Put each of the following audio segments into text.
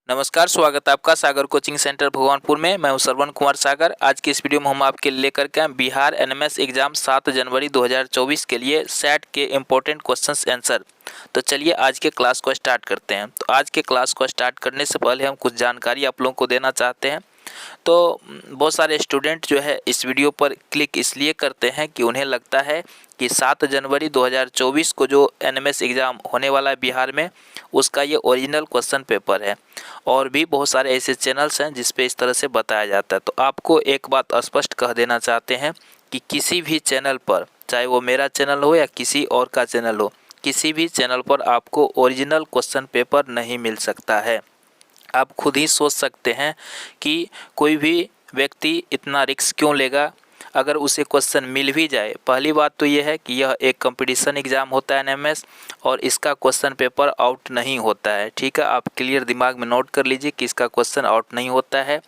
नमस्कार, स्वागत है आपका सागर कोचिंग सेंटर भगवानपुर में। मैं हूं श्रवण कुमार सागर। आज की इस वीडियो में हम आपके लेकर के बिहार एनएमएस एग्जाम 7 जनवरी 2024 के लिए सेट के इम्पोर्टेंट क्वेश्चंस आंसर। तो चलिए आज के क्लास को स्टार्ट करते हैं। तो आज के क्लास को स्टार्ट करने से पहले हम कुछ जानकारी आप लोगों को देना चाहते हैं। तो बहुत सारे स्टूडेंट जो है इस वीडियो पर क्लिक इसलिए करते हैं कि उन्हें लगता है कि 7 जनवरी 2024 को जो एनएमएस एग्ज़ाम होने वाला है बिहार में, उसका ये ओरिजिनल क्वेश्चन पेपर है। और भी बहुत सारे ऐसे चैनल्स हैं जिस पे इस तरह से बताया जाता है। तो आपको एक बात स्पष्ट कह देना चाहते हैं कि किसी भी चैनल पर, चाहे वो मेरा चैनल हो या किसी और का चैनल हो, किसी भी चैनल पर आपको ओरिजिनल क्वेश्चन पेपर नहीं मिल सकता है। आप खुद ही सोच सकते हैं कि कोई भी व्यक्ति इतना रिस्क क्यों लेगा अगर उसे क्वेश्चन मिल भी जाए। पहली बात तो यह है कि यह एक कंपटीशन एग्ज़ाम होता है एनएमएस, और इसका क्वेश्चन पेपर आउट नहीं होता है। ठीक है, आप क्लियर दिमाग में नोट कर लीजिए कि इसका क्वेश्चन आउट नहीं होता है।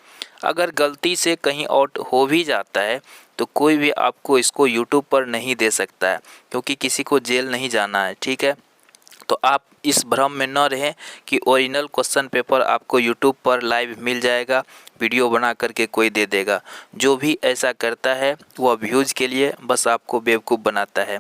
अगर गलती से कहीं आउट हो भी जाता है तो कोई भी आपको इसको यूट्यूब पर नहीं दे सकता है, क्योंकि किसी को जेल नहीं जाना है। ठीक है, तो आप इस भ्रम में न रहें कि ओरिजिनल क्वेश्चन पेपर आपको यूट्यूब पर लाइव मिल जाएगा, वीडियो बना करके कोई दे देगा। जो भी ऐसा करता है वह व्यूज़ के लिए बस आपको बेवकूफ़ बनाता है।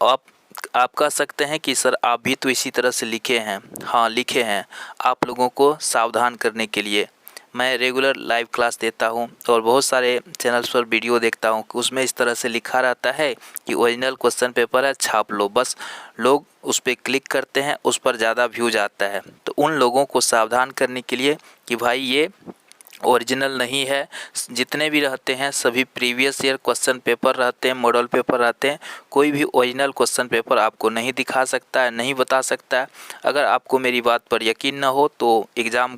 आप कह सकते हैं कि सर आप भी तो इसी तरह से लिखे हैं। हाँ, लिखे हैं आप लोगों को सावधान करने के लिए। मैं रेगुलर लाइव क्लास देता हूं और बहुत सारे चैनल्स पर वीडियो देखता हूं कि उसमें इस तरह से लिखा रहता है कि ओरिजिनल क्वेश्चन पेपर है, छाप लो। बस लोग उस पर क्लिक करते हैं, उस पर ज़्यादा व्यूज आता है। तो उन लोगों को सावधान करने के लिए कि भाई ये ओरिजिनल नहीं है। जितने भी रहते हैं सभी प्रीवियस ईयर क्वेश्चन पेपर रहते हैं, मॉडल पेपर रहते हैं। कोई भी ओरिजिनल क्वेश्चन पेपर आपको नहीं दिखा सकता है, नहीं बता सकता है। अगर आपको मेरी बात पर यकीन न हो तो एग्ज़ाम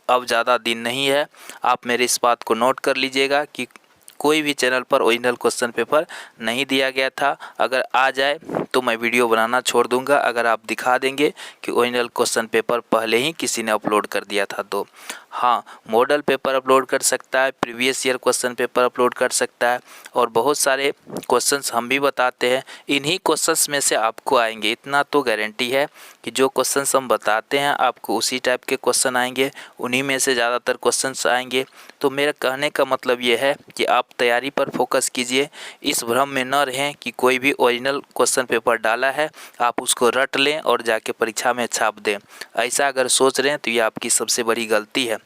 अब ज़्यादा दिन नहीं है, आप मेरी इस बात को नोट कर लीजिएगा कि कोई भी चैनल पर ओरिजिनल क्वेश्चन पेपर नहीं दिया गया था। अगर आ जाए तो मैं वीडियो बनाना छोड़ दूंगा, अगर आप दिखा देंगे कि ओरिजिनल क्वेश्चन पेपर पहले ही किसी ने अपलोड कर दिया था तो। हाँ, मॉडल पेपर अपलोड कर सकता है, previous year question paper upload कर सकता है, और बहुत सारे क्वेश्चंस हम भी बताते हैं। इन्हीं क्वेश्चंस में से आपको आएंगे, इतना तो गारंटी है कि जो क्वेश्चंस हम बताते हैं आपको उसी टाइप के क्वेश्चन आएंगे, उन्हीं में से ज़्यादातर क्वेश्चंस आएंगे। तो मेरा कहने का मतलब ये है कि आप तैयारी पर फोकस कीजिए। इस भ्रम में न रहें कि कोई भी ओरिजिनल क्वेश्चन पेपर डाला है आप उसको रट लें और जाके परीक्षा में छाप दें। ऐसा अगर सोच रहे हैं तो ये आपकी सबसे बड़ी गलती है।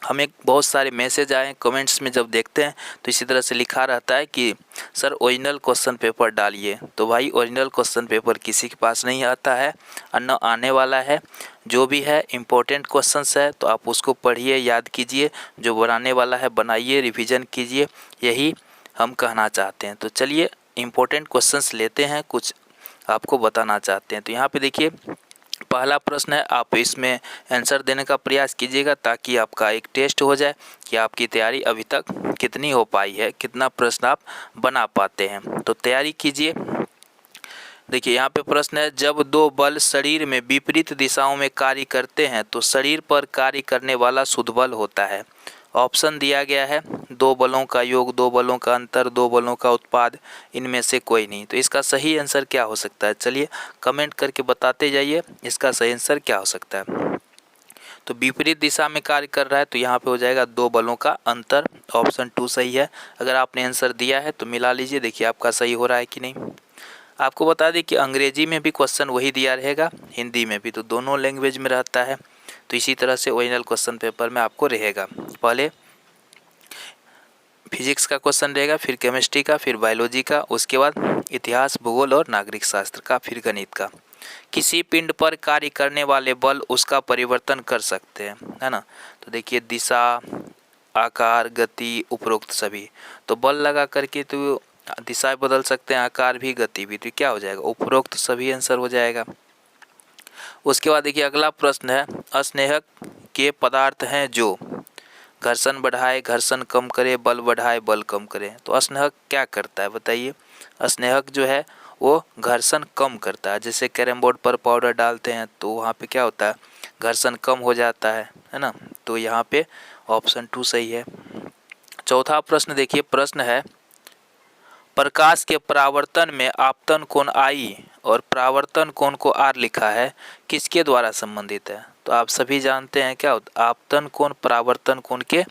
हमें बहुत सारे मैसेज आए कमेंट्स में, जब देखते हैं तो इसी तरह से लिखा रहता है कि सर ओरिजिनल क्वेश्चन पेपर डालिए। तो भाई ओरिजिनल क्वेश्चन पेपर किसी के पास नहीं आता है और न आने वाला है। जो भी है इम्पोर्टेंट क्वेश्चंस है तो आप उसको पढ़िए, याद कीजिए, जो बनाने वाला है बनाइए, रिवीजन कीजिए, यही हम कहना चाहते हैं। तो चलिए इम्पोर्टेंट क्वेश्चंस लेते हैं, कुछ आपको बताना चाहते हैं। तो यहाँ पे देखिए पहला प्रश्न है, आप इसमें आंसर देने का प्रयास कीजिएगा ताकि आपका एक टेस्ट हो जाए कि आपकी तैयारी अभी तक कितनी हो पाई है, कितना प्रश्न आप बना पाते हैं। तो तैयारी कीजिए। देखिए यहाँ पे प्रश्न है, जब दो बल शरीर में विपरीत दिशाओं में कार्य करते हैं तो शरीर पर कार्य करने वाला शुद्ध बल होता है। ऑप्शन दिया गया है, दो बलों का योग, दो बलों का अंतर, दो बलों का उत्पाद, इनमें से कोई नहीं। तो इसका सही आंसर क्या हो सकता है? चलिए कमेंट करके बताते जाइए इसका सही आंसर क्या हो सकता है। तो विपरीत दिशा में कार्य कर रहा है तो यहाँ पे हो जाएगा दो बलों का अंतर। ऑप्शन 2 सही है। अगर आपने आंसर दिया है तो मिला लीजिए, देखिए आपका सही हो रहा है कि नहीं। आपको बता दें कि अंग्रेजी में भी क्वेश्चन वही दिया रहेगा, हिंदी में भी, तो दोनों लैंग्वेज में रहता है। तो इसी तरह से ओरिजिनल क्वेश्चन पेपर में आपको रहेगा, पहले फिजिक्स का क्वेश्चन रहेगा, फिर केमिस्ट्री का, फिर बायोलॉजी का, उसके बाद इतिहास, भूगोल और नागरिक शास्त्र का, फिर गणित का। किसी पिंड पर कार्य करने वाले बल उसका परिवर्तन कर सकते हैं, है ना। तो देखिए दिशा, आकार, गति, उपरोक्त सभी। तो बल लगा करके तो दिशा बदल सकते हैं, आकार भी, गति भी। तो क्या हो जाएगा? उपरोक्त सभी आंसर हो जाएगा। उसके बाद देखिए अगला प्रश्न है, अस्नेहक के पदार्थ हैं जो घर्षण बढ़ाए, घर्षण कम करे, बल बढ़ाए, बल कम करे। तो अस्नेहक क्या करता है बताइए? अस्नेहक जो है वो घर्षण कम करता है। जैसे कैरम बोर्ड पर पाउडर डालते हैं तो वहाँ पे क्या होता है? घर्षण कम हो जाता है ना। तो यहाँ पे ऑप्शन 2 सही है। चौथा प्रश्न देखिए, प्रश्न है, प्रकाश के परावर्तन में आपतन कोण I और परावर्तन कोण को R लिखा है, किसके द्वारा संबंधित है? तो तो आप सभी जानते हैं क्या होता है, आपतन कोण परावर्तन कोण के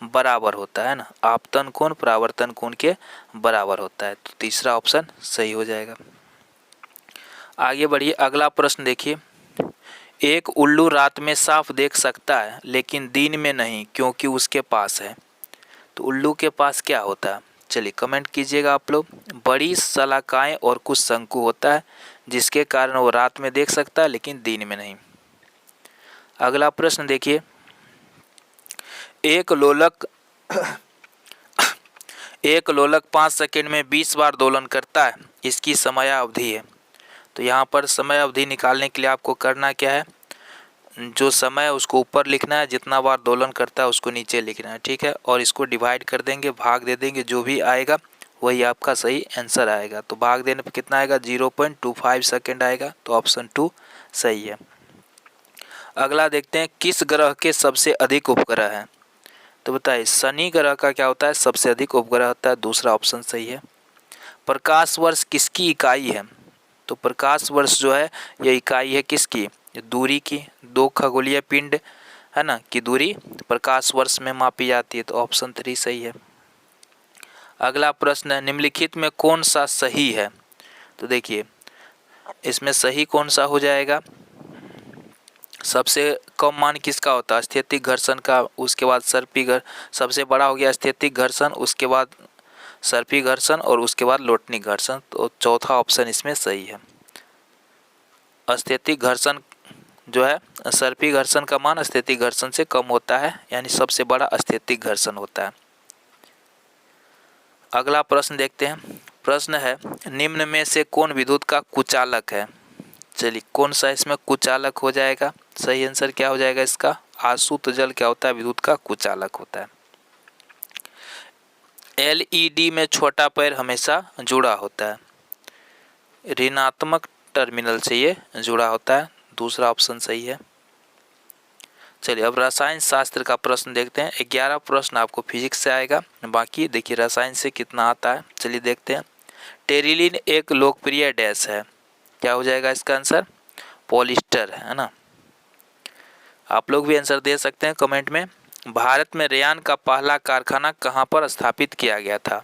बराबर होता है ना, आपतन कोण परावर्तन कोण के बराबर होता है। तो तीसरा ऑप्शन सही हो जाएगा। आगे बढ़िए, अगला प्रश्न देखिए, एक उल्लू रात में साफ देख सकता है लेकिन दिन में नहीं क्योंकि उसके पास है। तो उल्लू के पास क्या होता है, चलिए कमेंट कीजिएगा आप लोग। बड़ी शलाकाएं और कुछ शंकु होता है जिसके कारण वो रात में देख सकता है लेकिन दिन में नहीं। अगला प्रश्न देखिए, एक लोलक 5 सेकंड में 20 बार दोलन करता है, इसकी समय अवधि है। तो यहाँ पर समय अवधि निकालने के लिए आपको करना क्या है, जो समय है उसको ऊपर लिखना है, जितना बार दोलन करता है उसको नीचे लिखना है, ठीक है। और इसको डिवाइड कर देंगे, भाग दे देंगे, जो भी आएगा वही आपका सही आंसर आएगा। तो भाग देने पर कितना आएगा, 0.25 सेकेंड आएगा। तो ऑप्शन 2 सही है। अगला देखते हैं, किस ग्रह के सबसे अधिक उपग्रह हैं। तो बताइए शनि ग्रह का क्या होता है, सबसे अधिक उपग्रह होता है। दूसरा ऑप्शन सही है। प्रकाश वर्ष किसकी इकाई है। तो प्रकाश वर्ष जो है ये इकाई है किसकी, दूरी की। 2 खगोलीय पिंड है ना की दूरी प्रकाश वर्ष में मापी जाती है। तो ऑप्शन 3 सही है। अगला प्रश्न है, निम्नलिखित में कौन सा सही है। तो देखिए इसमें सही कौन सा हो जाएगा, सबसे कम मान किसका होता है, स्थैतिक घर्षण का, उसके बाद सर्पी घर्षण, सबसे बड़ा हो गया स्थैतिक घर्षण, उसके बाद सर्पी घर्षण और उसके बाद लोटनी घर्षण। तो चौथा ऑप्शन इसमें सही है। स्थैतिक घर्षण जो है, सर्पी घर्षण का मान स्थैतिक घर्षण से कम होता है, यानी सबसे बड़ा स्थैतिक घर्षण होता है। अगला प्रश्न देखते हैं। प्रश्न है, निम्न में से कौन विद्युत का कुचालक है। चलिए कौन सा इसमें कुचालक हो जाएगा, सही आंसर क्या हो जाएगा इसका, आसुत जल क्या होता है, विद्युत का कुचालक होता है। एलईडी में छोटा पैर हमेशा जुड़ा होता है, ऋणात्मक टर्मिनल से ये जुड़ा होता है। दूसरा ऑप्शन सही है। चलिए अब रसायन शास्त्र का प्रश्न देखते हैं। 11 प्रश्न आपको फिजिक्स से आएगा, बाकी देखिए रसायन से कितना आता है। चलिए देखते हैं। टेरिलिन एक लोकप्रिय डैश है, क्या हो जाएगा इसका आंसर, पॉलिस्टर है ना। आप लोग भी आंसर दे सकते हैं कमेंट में। भारत में रेयान का पहला कारखाना कहाँ पर स्थापित किया गया था।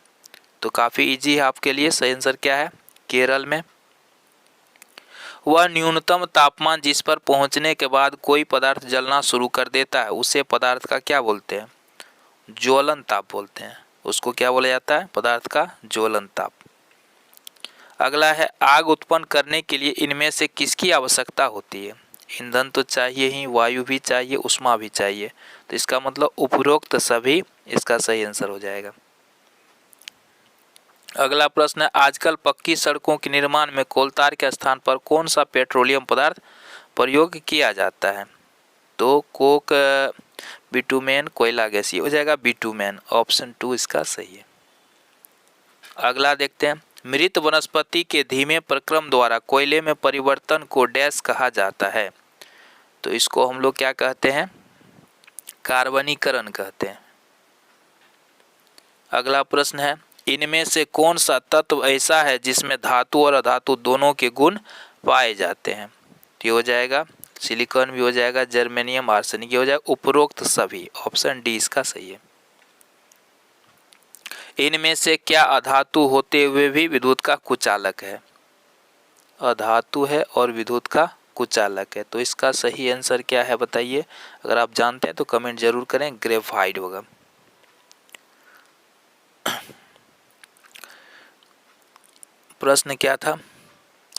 तो काफ़ी इजी है आपके लिए, सही आंसर क्या है, केरल में। वह न्यूनतम तापमान जिस पर पहुंचने के बाद कोई पदार्थ जलना शुरू कर देता है उसे पदार्थ का क्या बोलते हैं, ज्वलन ताप बोलते हैं। उसको क्या बोला जाता है, पदार्थ का ज्वलन ताप। अगला है, आग उत्पन्न करने के लिए इनमें से किसकी आवश्यकता होती है। ईंधन तो चाहिए ही, वायु भी चाहिए, ऊष्मा भी चाहिए। तो इसका मतलब उपरोक्त सभी इसका सही आंसर हो जाएगा। अगला प्रश्न है, आजकल पक्की सड़कों के निर्माण में कोलतार के स्थान पर कौन सा पेट्रोलियम पदार्थ प्रयोग किया जाता है। तो कोक, बिटुमेन, कोयला गैस, ये हो जाएगा बिटुमेन। ऑप्शन 2 इसका सही है। अगला देखते हैं, मृत वनस्पति के धीमे प्रक्रम द्वारा कोयले में परिवर्तन को डैश कहा जाता है। तो इसको हम लोग क्या कहते हैं, कार्बनीकरण कहते हैं। अगला प्रश्न है, इनमें से कौन सा तत्व ऐसा है जिसमें धातु और अधातु दोनों के गुण पाए जाते हैं। तो ये हो जाएगा सिलिकॉन भी हो जाएगा, जर्मेनियम, आर्सेनिक, ये हो जाएगा उपरोक्त सभी। ऑप्शन डी इसका सही है। इनमें से क्या अधातु होते हुए भी विद्युत का कुचालक है। अधातु है और विद्युत का कुचालक है, तो इसका सही आंसर क्या है बताइए। अगर आप जानते हैं तो कमेंट जरूर करें, ग्रेफाइट होगा। प्रश्न क्या था,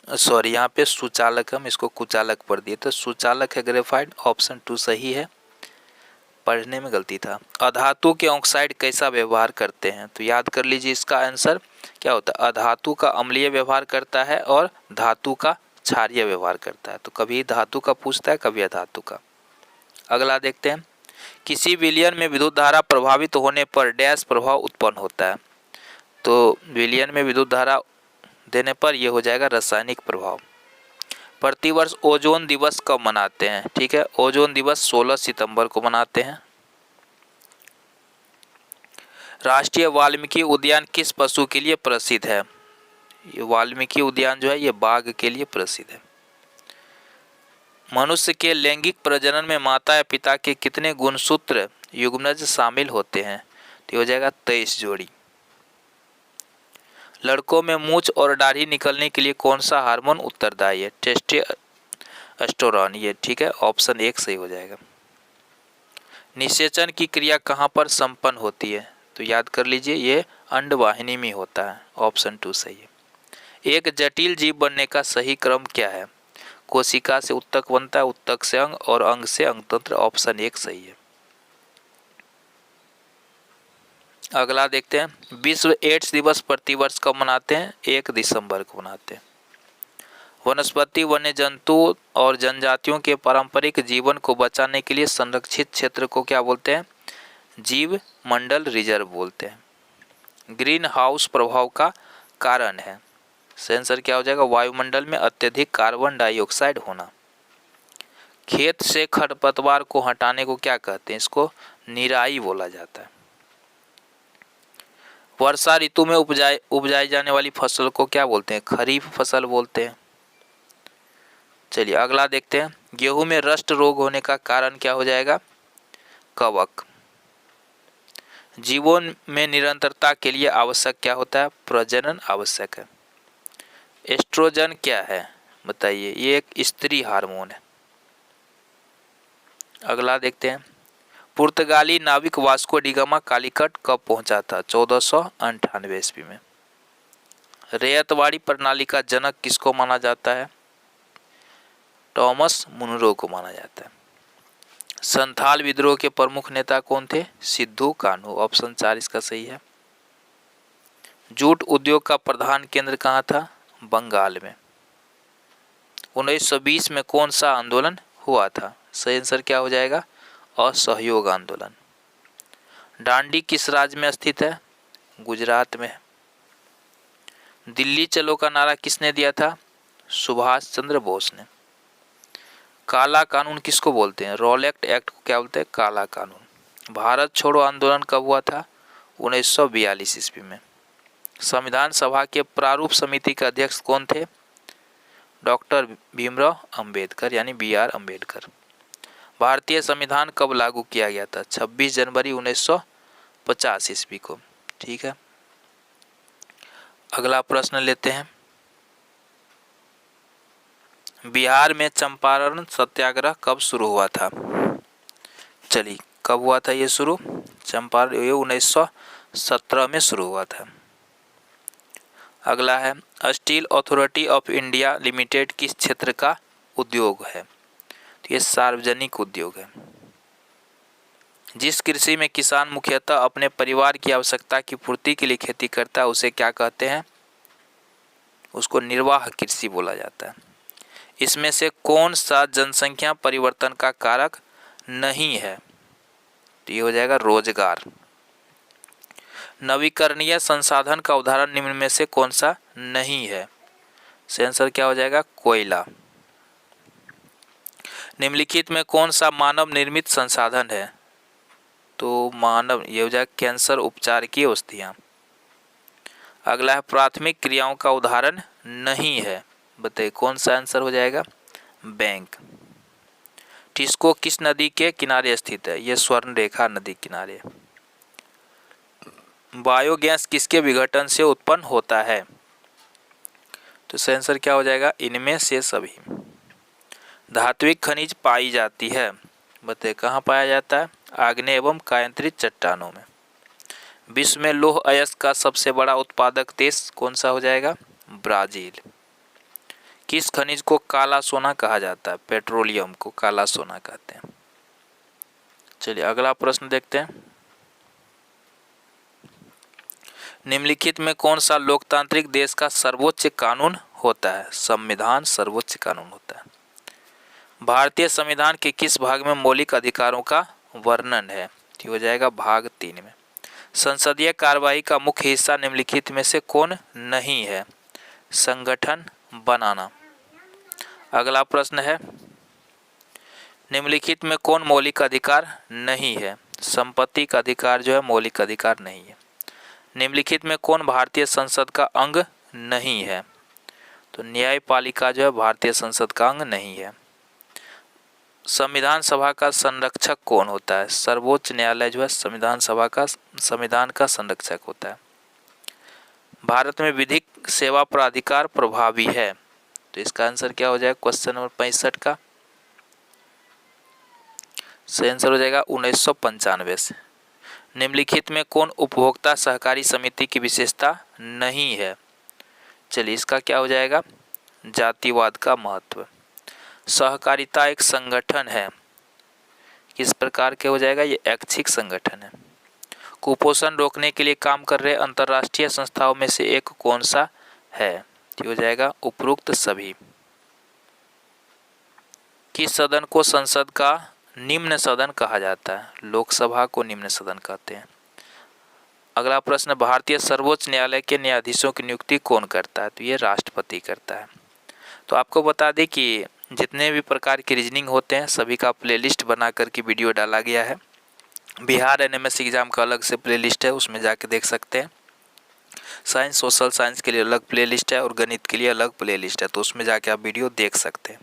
सॉरी यहाँ पे सुचालक, हम इसको कुचालक पढ़ दिए, तो सुचालक है ग्रेफाइट। ऑप्शन 2 सही है, पढ़ने में गलती था। अधातु के ऑक्साइड कैसा व्यवहार करते हैं। तो याद कर लीजिए इसका आंसर क्या होता है, अधातु का अम्लीय व्यवहार करता है और धातु का क्षारीय व्यवहार करता है। तो कभी धातु का पूछता है, कभी अधातु का। अगला देखते हैं, किसी विलयन में विद्युत धारा प्रभावित होने पर डैश प्रभाव उत्पन्न होता है। तो विलयन में विद्युत धारा देने पर यह हो जाएगा रासायनिक प्रभाव। प्रतिवर्ष ओजोन दिवस कब मनाते हैं। ठीक है, ओजोन दिवस 16 सितंबर को मनाते हैं। राष्ट्रीय वाल्मीकि उद्यान किस पशु के लिए प्रसिद्ध है। ये वाल्मीकि उद्यान जो है ये बाघ के लिए प्रसिद्ध है। मनुष्य के लैंगिक प्रजनन में माता या पिता के कितने गुणसूत्र युग्मनज शामिल होते हैं? तो हो जाएगा 23 जोड़ी। लड़कों में मूंछ और दाढ़ी निकलने के लिए कौन सा हार्मोन उत्तरदायी है? टेस्टोस्टेरोन। ये ठीक है, ऑप्शन 1 सही हो जाएगा। निषेचन की क्रिया कहाँ पर संपन्न होती है? तो याद कर लीजिए, ये अंडवाहिनी में होता है, ऑप्शन 2 सही है। एक जटिल जीव बनने का सही क्रम क्या है? कोशिका से उत्तक बनता है, उत्तक से अंग और अंग से अंगतंत्र, ऑप्शन 1 सही है। अगला देखते हैं, विश्व एड्स दिवस प्रतिवर्ष कब मनाते हैं? 1 दिसंबर को मनाते हैं। वनस्पति, वन्य जंतु और जनजातियों के पारंपरिक जीवन को बचाने के लिए संरक्षित क्षेत्र को क्या बोलते हैं? जीव मंडल रिजर्व बोलते हैं। ग्रीन हाउस प्रभाव का कारण है? सेंसर क्या हो जाएगा? वायुमंडल में अत्यधिक कार्बन डाइऑक्साइड होना। खेत से खरपतवार को हटाने को क्या कहते हैं? इसको निराई बोला जाता है। वर्षा ऋतु में उपजाई जाने वाली फसल को क्या बोलते हैं? खरीफ फसल बोलते हैं। चलिए अगला देखते हैं, गेहूं में रस्ट रोग होने का कारण क्या हो जाएगा? कवक। जीवों में निरंतरता के लिए आवश्यक क्या होता है? प्रजनन आवश्यक है। एस्ट्रोजन क्या है बताइए? ये एक स्त्री हार्मोन है। अगला देखते हैं, पुर्तगाली नाविक वास्को डी गामा कालीकट कब पहुंचा था? 1498 ईस्वी में। रैयतवाड़ी प्रणाली का जनक किसको माना जाता है? टॉमस मुनरो को माना जाता है। संथाल विद्रोह के प्रमुख नेता कौन थे? सिद्धू कान्हू, ऑप्शन 4 इसका सही है। जूट उद्योग का प्रधान केंद्र कहाँ था? बंगाल में। 1920 में कौन सा आंदोलन हुआ था? सही आंसर क्या हो जाएगा? असहयोग आंदोलन। डांडी किस राज्य में स्थित है? गुजरात में। दिल्ली चलो का नारा किसने दिया था? सुभाष चंद्र बोस ने। काला कानून किसको बोलते हैं? रॉलेट एक्ट को क्या बोलते हैं? काला कानून। भारत छोड़ो आंदोलन कब हुआ था? 1942 ईस्वी में। संविधान सभा के प्रारूप समिति के अध्यक्ष कौन थे? डॉक्टर भीमराव अंबेडकर यानी BR अंबेडकर। भारतीय संविधान कब लागू किया गया था? 26 जनवरी 1950 ईस्वी को। ठीक है, अगला प्रश्न लेते हैं, बिहार में चंपारण सत्याग्रह कब शुरू हुआ था? चलिए कब हुआ था ये शुरू? चंपारण 1917 में शुरू हुआ था। अगला है, steel authority of India limited किस क्षेत्र का उद्योग है? तो ये सार्वजनिक उद्योग है। जिस कृषि में किसान मुख्यतः अपने परिवार की आवश्यकता की पूर्ति के लिए खेती करता है उसे क्या कहते हैं? उसको निर्वाह कृषि बोला जाता है। इसमें से कौन सा जनसंख्या परिवर्तन का कारक नहीं है? तो ये हो जाएगा रोजगार। नवीकरणीय संसाधन का उदाहरण निम्न में से कौन सा नहीं है? आंसर क्या हो जाएगा? कोयला। निम्नलिखित में कौन सा मानव निर्मित संसाधन है? तो मानव, ये हो जाएगा कैंसर उपचार की औषधियाँ। अगला है, प्राथमिक क्रियाओं का उदाहरण नहीं है, बताइए कौन सा आंसर हो जाएगा? बैंक। टिस्को किस नदी के किनारे स्थित है? यह स्वर्ण रेखा नदी किनारे। बायोगैस किसके विघटन से उत्पन्न होता है? तो आंसर क्या हो जाएगा? इनमें से सभी। धात्विक खनिज पाई जाती है, बताइए कहाँ पाया जाता है? आग्नेय एवं कायांतरित चट्टानों में। विश्व में लौह अयस्क का सबसे बड़ा उत्पादक देश कौन सा हो जाएगा? ब्राजील। किस खनिज को काला सोना कहा जाता है? पेट्रोलियम को काला सोना कहते हैं। चलिए अगला प्रश्न देखते हैं, निम्नलिखित में कौन सा लोकतांत्रिक देश का सर्वोच्च कानून होता है? संविधान सर्वोच्च कानून होता है। भारतीय संविधान के किस भाग में मौलिक अधिकारों का वर्णन है? तो हो जाएगा भाग 3 में। संसदीय कार्यवाही का मुख्य हिस्सा निम्नलिखित में से कौन नहीं है? संगठन बनाना। अगला प्रश्न है, निम्नलिखित में कौन मौलिक अधिकार नहीं है? संपत्ति का अधिकार जो है मौलिक अधिकार नहीं है। निम्नलिखित में कौन भारतीय संसद का अंग नहीं है? तो न्यायपालिका जो है भारतीय संसद का अंग नहीं है। संविधान सभा का संरक्षक कौन होता है? सर्वोच्च न्यायालय जो है संविधान का संरक्षक होता है। भारत में विधिक सेवा प्राधिकार प्रभावी है, तो इसका आंसर क्या हो जाएगा क्वेश्चन नंबर 65 का? सही आंसर हो जाएगा 1995 से। निम्नलिखित में कौन उपभोक्ता सहकारी समिति की विशेषता नहीं है? चलिए इसका क्या हो जाएगा? जातिवाद का महत्व। सहकारिता एक संगठन है, किस प्रकार के हो जाएगा? ये ऐच्छिक संगठन है। कुपोषण रोकने के लिए काम कर रहे अंतर्राष्ट्रीय संस्थाओं में से एक कौन सा है? ये हो जाएगा उपरोक्त सभी। किस सदन को संसद का निम्न सदन कहा जाता है? लोकसभा को निम्न सदन कहते हैं। अगला प्रश्न, भारतीय सर्वोच्च न्यायालय के न्यायाधीशों की नियुक्ति कौन करता है? तो ये राष्ट्रपति करता है। तो आपको बता दें कि जितने भी प्रकार की रीजनिंग होते हैं सभी का प्लेलिस्ट बना करके वीडियो डाला गया है। बिहार एनएमएस एग्जाम का अलग से प्लेलिस्ट है, उसमें जाके देख सकते हैं। साइंस सोशल साइंस के लिए अलग प्लेलिस्ट है और गणित के लिए अलग प्लेलिस्ट है, तो उसमें जाके आप वीडियो देख सकते हैं।